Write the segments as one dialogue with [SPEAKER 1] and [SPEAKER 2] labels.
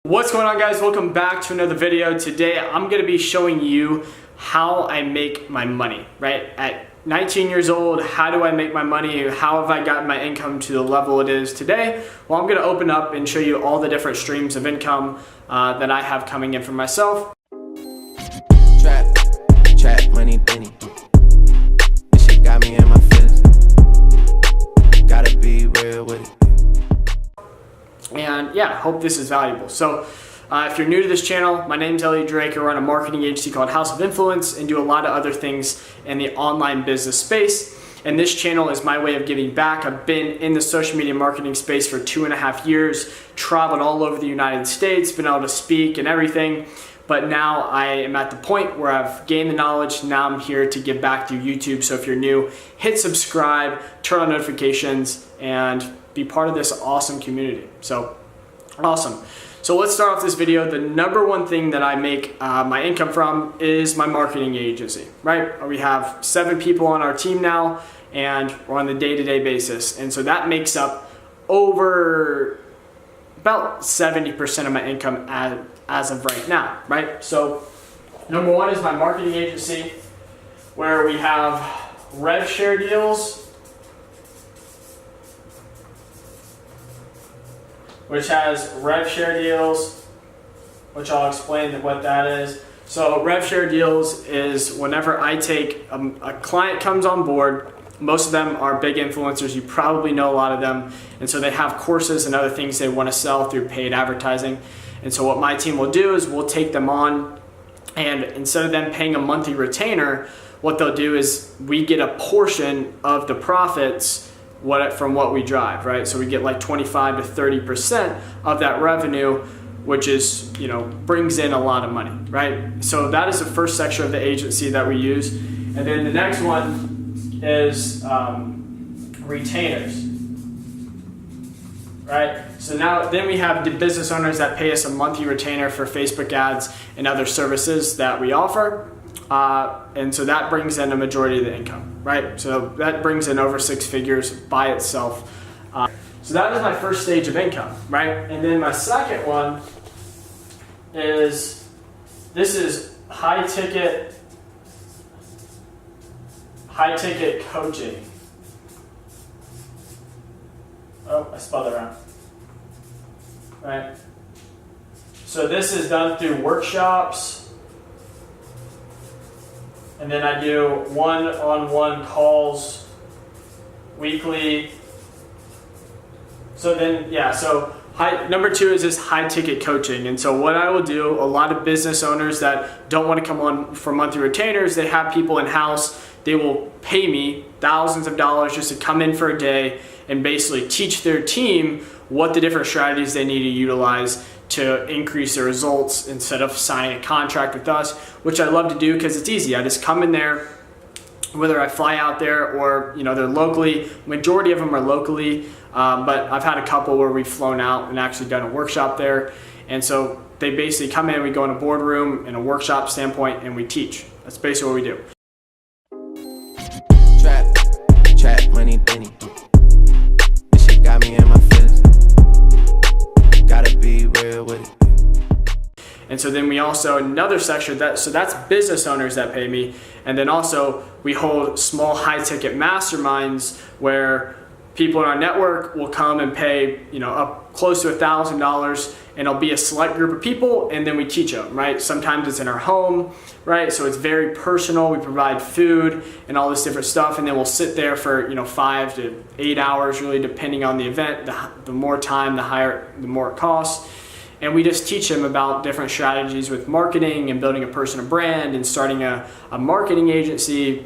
[SPEAKER 1] What's going on, guys? Welcome back to another video. Today I'm going to be showing you how I make my money, right? At 19 years old, how do I make my money? How have I gotten my income to the level it is today? Well, I'm going to open up and show you all the different streams of income that I have coming in for myself.
[SPEAKER 2] Trap money, Benny. This shit got me in my feelings. Gotta be real with it.
[SPEAKER 1] And yeah, hope this is valuable. So if you're new to this channel, my name's Elliot. I run a marketing agency called House of Influence and do a lot of other things in the online business space. And this channel is my way of giving back. I've been in the social media marketing space for 2.5 years, traveled all over the United States, been able to speak and everything. But now I am at the point where I've gained the knowledge. Now I'm here to give back through YouTube. So if you're new, hit subscribe, turn on notifications, and be part of this awesome community. So awesome. So let's start off this video. The number one thing that I make my income from is my marketing agency, right? We have 7 people on our team now, and we're on the day-to-day basis. And so that makes up over about 70% of my income as of right now, right? So number one is my marketing agency, where we have rev share deals, which has rev share deals, which I'll explain what that is. So rev share deals is whenever I take a client comes on board. Most of them are big influencers. You probably know a lot of them. And so they have courses and other things they want to sell through paid advertising. And so what my team will do is we'll take them on, and instead of them paying a monthly retainer, what they'll do is we get a portion of the profits from what we drive, right? So we get like 25 to 30% of that revenue, which is, brings in a lot of money, right? So that is the first section of the agency that we use. And then the next one is retainers, right? So then we have the business owners that pay us a monthly retainer for Facebook ads and other services that we offer. And so that brings in a majority of the income, right? So that brings in over 6 figures by itself. So that is my first stage of income, right? And then my second one is, this is high ticket coaching. Oh, I spelled it wrong. Right? So this is done through workshops. And then I do one-on-one calls weekly. So then, number 2 is this high ticket coaching. And so what I will do, a lot of business owners that don't want to come on for monthly retainers, they have people in-house. They will pay me thousands of dollars just to come in for a day and basically teach their team what the different strategies they need to utilize to increase their results instead of signing a contract with us, which I love to do because it's easy. I just come in there, whether I fly out there or they're locally. Majority of them are locally, but I've had a couple where we've flown out and actually done a workshop there. And so they basically come in, we go in a boardroom in a workshop standpoint, and we teach. That's basically what we do.
[SPEAKER 2] Trap money, Benny. This shit got me in my feelings. Gotta be real with it.
[SPEAKER 1] And so then we also, another section, that's business owners that pay me. And then also we hold small high ticket masterminds where people in our network will come and pay, up close to $1,000, and it'll be a select group of people, and then we teach them, right? Sometimes it's in our home, right? So it's very personal. We provide food and all this different stuff, and then we'll sit there for 5 to 8 hours, really depending on the event. The more time, the more it costs. And we just teach them about different strategies with marketing and building a personal brand and starting a marketing agency.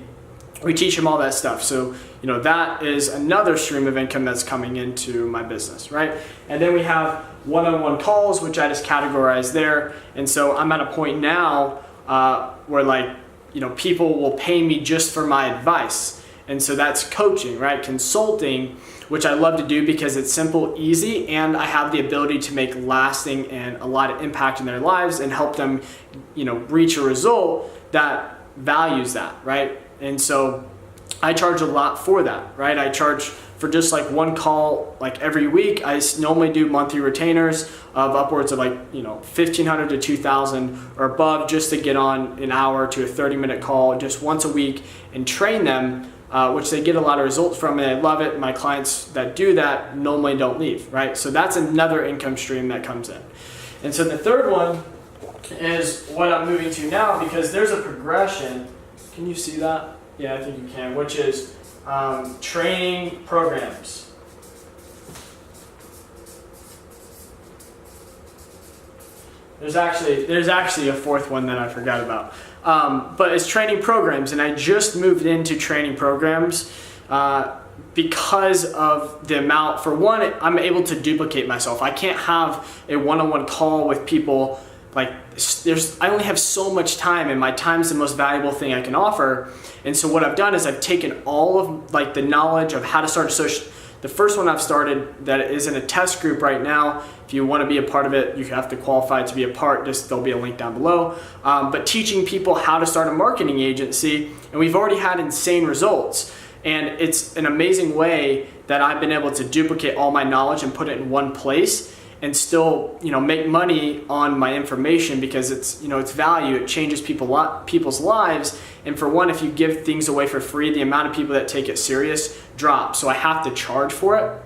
[SPEAKER 1] We teach them all that stuff. So, that is another stream of income that's coming into my business, right? And then we have one-on-one calls, which I just categorize there. And so I'm at a point now where people will pay me just for my advice. And so that's coaching, right? Consulting, which I love to do because it's simple, easy, and I have the ability to make lasting and a lot of impact in their lives and help them, reach a result that values that, right? And so I charge a lot for that, right? I charge for just like one call like every week. I normally do monthly retainers of upwards of like, you know, 1,500 to 2,000 or above, just to get on an hour to a 30-minute call just once a week and train them, which they get a lot of results from, and I love it. My clients that do that normally don't leave, right? So that's another income stream that comes in. And so the third one is what I'm moving to now, because there's a progression. Can you see that? Yeah, I think you can, which is training programs. There's actually a fourth one that I forgot about. But it's training programs, and I just moved into training programs because of the amount. For one, I'm able to duplicate myself. I can't have a one-on-one call with people. Like, I only have so much time, and my time is the most valuable thing I can offer. And so what I've done is I've taken all of like the knowledge of how to start a social. The first one I've started that is in a test group right now. If you want to be a part of it, you have to qualify to be a part. There'll be a link down below. But teaching people how to start a marketing agency, and we've already had insane results. And it's an amazing way that I've been able to duplicate all my knowledge and put it in one place, and still, you know, make money on my information, because it's, you know, it's value. It changes people's lives. And for one, if you give things away for free, the amount of people that take it serious drops. So I have to charge for it.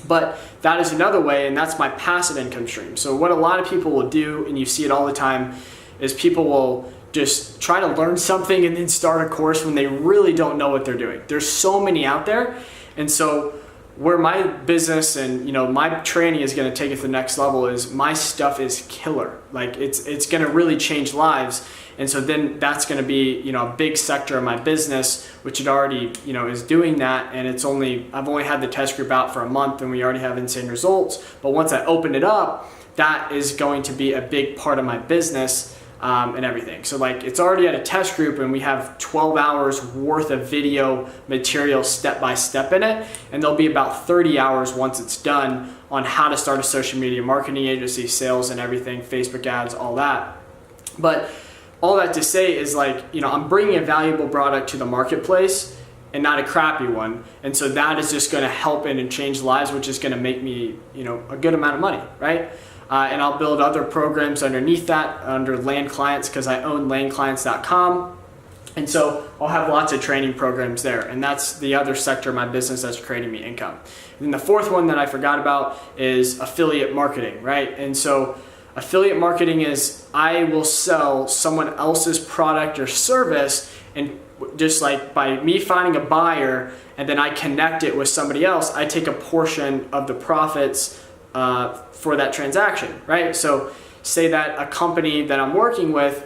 [SPEAKER 1] But that is another way, and that's my passive income stream. So what a lot of people will do, and you see it all the time, is people will just try to learn something and then start a course when they really don't know what they're doing. There's so many out there. And so where my business and, you know, my training is going to take it to the next level is my stuff is killer. Like, it's going to really change lives. And so then that's going to be, you know, a big sector of my business, which it already, you know, is doing that. And I've only had the test group out for a month, and we already have insane results. But once I open it up, that is going to be a big part of my business. And everything. So like, it's already at a test group, and we have 12 hours worth of video material step by step in it, and there'll be about 30 hours once it's done on how to start a social media marketing agency, sales and everything, Facebook ads, all that. But all that to say is, like, you know, I'm bringing a valuable product to the marketplace and not a crappy one, and so that is just going to help and change lives, which is going to make me, you know, a good amount of money, right? And I'll build other programs underneath that under land clients, because I own landclients.com. And so I'll have lots of training programs there. And that's the other sector of my business that's creating me income. And then the fourth one that I forgot about is affiliate marketing, right? And so affiliate marketing is, I will sell someone else's product or service, and just like by me finding a buyer and then I connect it with somebody else, I take a portion of the profits for that transaction, right? So say that a company that I'm working with,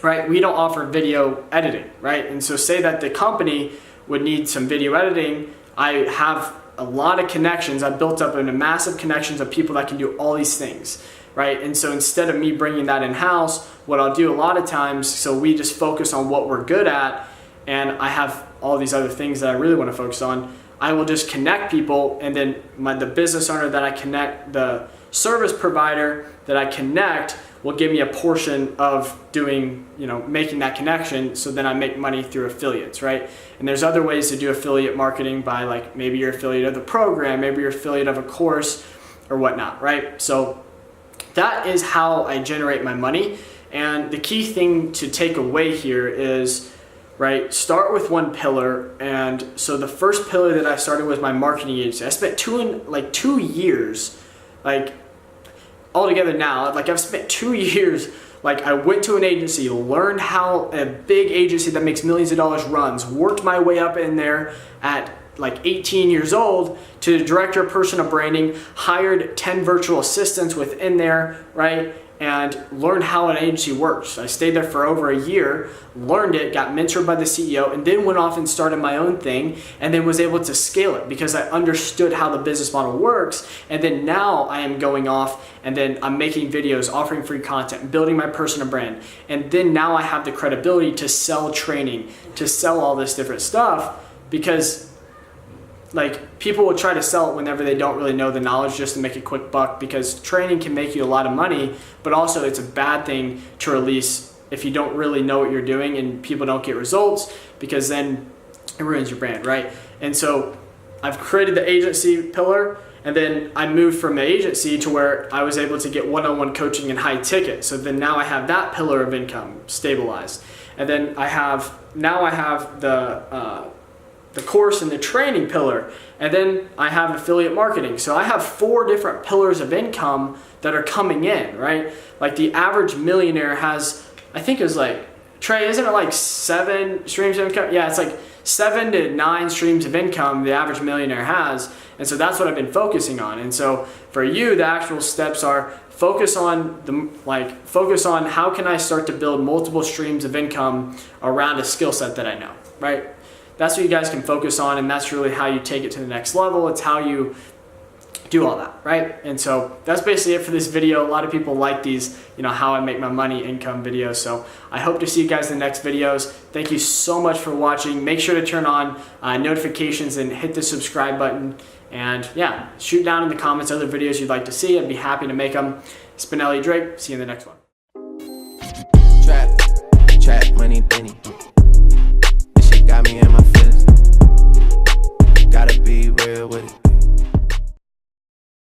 [SPEAKER 1] right, we don't offer video editing, right? And so say that the company would need some video editing. I have a lot of connections. I've built up a massive connections of people that can do all these things, right? And so instead of me bringing that in-house, what I'll do a lot of times, so we just focus on what we're good at, and I have all these other things that I really want to focus on, I will just connect people, and then the business owner that I connect, the service provider that I connect, will give me a portion of doing, you know, making that connection, so then I make money through affiliates, right? And there's other ways to do affiliate marketing by, like, maybe you're affiliate of the program, maybe you're affiliate of a course or whatnot, right? So that is how I generate my money. And the key thing to take away here is, right, start with one pillar. And so the first pillar that I started was my marketing agency. I spent 2 years, like, altogether now, like, I've spent 2 years, like, I went to an agency, learned how a big agency that makes millions of dollars runs, worked my way up in there at like 18 years old to director of personal branding, hired 10 virtual assistants within there, right? And learned how an agency works. I stayed there for over a year, learned it, got mentored by the CEO, and then went off and started my own thing, and then was able to scale it because I understood how the business model works. And then now I am going off, and then I'm making videos, offering free content, building my personal brand. And then now I have the credibility to sell training, to sell all this different stuff, because, like, people will try to sell it whenever they don't really know the knowledge, just to make a quick buck, because training can make you a lot of money, but also it's a bad thing to release if you don't really know what you're doing and people don't get results, because then it ruins your brand, right? And so I've created the agency pillar, and then I moved from the agency to where I was able to get one-on-one coaching and high ticket. So then now I have that pillar of income stabilized. And then now I have the course and the training pillar, and then I have affiliate marketing. So I have 4 different pillars of income that are coming in, right? Like the average millionaire has, I think it was like, Trey, isn't it like 7 streams of income? Yeah, it's like 7 to 9 streams of income the average millionaire has. And so that's what I've been focusing on. And so for you, the actual steps are focus on how can I start to build multiple streams of income around a skill set that I know, right? That's what you guys can focus on, and that's really how you take it to the next level. It's how you do all that, right? And so that's basically it for this video. A lot of people like these, how I make my money income videos. So I hope to see you guys in the next videos. Thank you so much for watching. Make sure to turn on notifications and hit the subscribe button. And yeah, shoot down in the comments other videos you'd like to see. I'd be happy to make them. It's been Elliot Drake. See you in the next one.
[SPEAKER 2] Trap, money, penny. This shit got me in my feelings. Gotta be real with it.